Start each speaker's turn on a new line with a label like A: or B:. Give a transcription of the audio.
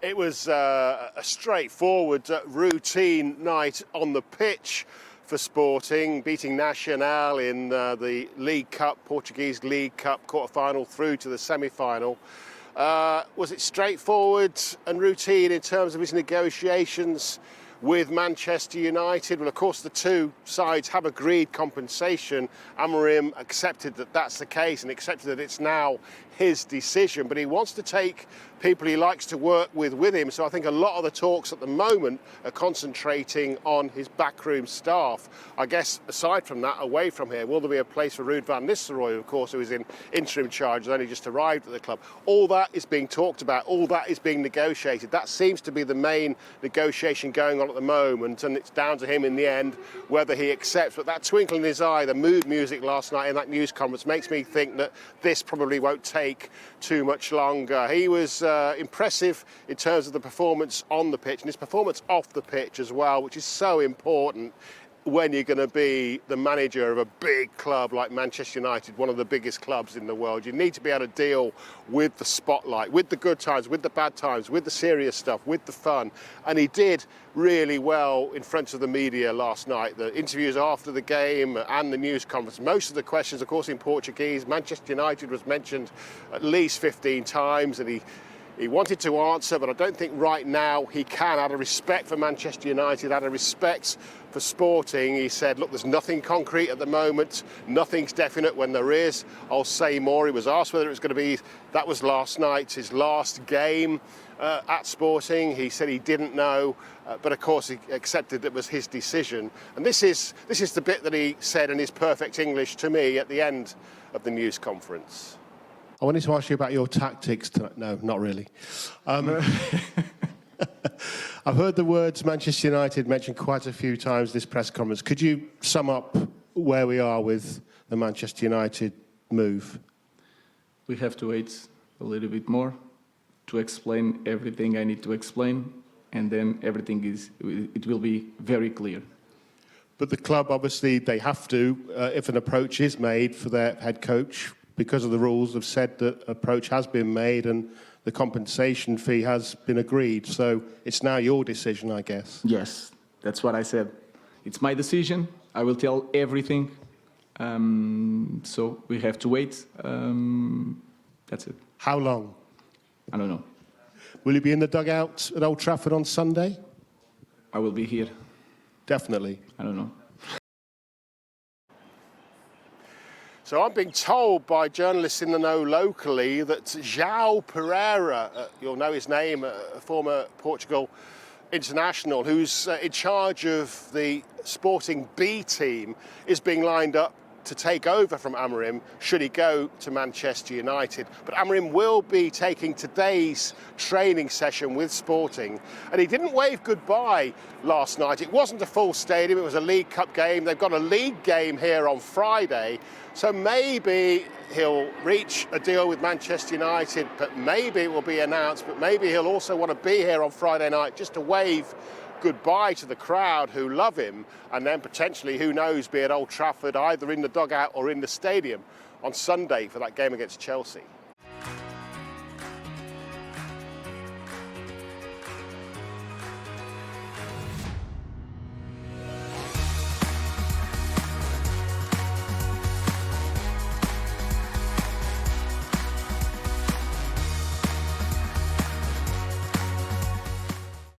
A: It was a straightforward routine night on the pitch for Sporting, beating Nacional in the League Cup, Portuguese League Cup quarter-final through to the semi-final. Was it straightforward and routine in terms of his negotiations with Manchester United? Well, of course, the two sides have agreed compensation. Amorim accepted that that's the case and accepted that it's now his decision, but he wants to take people he likes to work with him. So I think a lot of the talks at the moment are concentrating on his backroom staff. I guess aside from that, away from here, will there be a place for Ruud van Nistelrooy, of course, who is in interim charge, has only just arrived at the club? All that is being talked about, all that is being negotiated. That seems to be the main negotiation going on at the moment, and it's down to him in the end whether he accepts. But that twinkle in his eye, the mood music last night in that news conference, makes me think that this probably won't take too much longer. He was impressive in terms of the performance on the pitch and his performance off the pitch as well, which is so important when you're going to be the manager of a big club like Manchester United, one of the biggest clubs in the world. You need to be able to deal with the spotlight, with the good times, with the bad times, with the serious stuff, with the fun. And he did really well in front of the media last night. The interviews after the game and the news conference, most of the questions, of course, in Portuguese. Manchester United was mentioned at least 15 times, and he wanted to answer, but I don't think right now he can. Out of respect for Manchester United, out of respect for Sporting, he said, look, there's nothing concrete at the moment, nothing's definite. When there is, I'll say more. He was asked whether it was going to be, that was last night, his last game at Sporting. He said he didn't know, but of course he accepted it was his decision. And this is the bit that he said in his perfect English to me at the end of the news conference.
B: I wanted to ask you about your tactics tonight. No, not really. I've heard the words Manchester United mentioned quite a few times this press conference. Could you sum up where we are with the Manchester United move?
C: We have to wait a little bit more to explain everything I need to explain, and then it will be very clear.
B: But the club, obviously, they have to, if an approach is made for their head coach, because of the rules, have said that approach has been made and the compensation fee has been agreed. So it's now your decision, I guess.
C: Yes, that's what I said. It's my decision. I will tell everything. So we have to wait. That's it.
B: How long?
C: I don't know.
B: Will you be in the dugout at Old Trafford on Sunday?
C: I will be here.
B: Definitely.
C: I don't know.
A: So I'm being told by journalists in the know locally that João Pereira, you'll know his name, a former Portugal international, who's in charge of the Sporting B team, is being lined up to take over from Amorim should he go to Manchester United. But Amorim will be taking today's training session with Sporting, and he didn't wave goodbye last night. It wasn't a full stadium, it was a League Cup game. They've got a league game here on Friday, so maybe he'll reach a deal with Manchester United, but maybe it will be announced, but maybe he'll also want to be here on Friday night just to wave goodbye to the crowd who love him, and then potentially, who knows, be at Old Trafford, either in the dugout or in the stadium on Sunday for that game against Chelsea.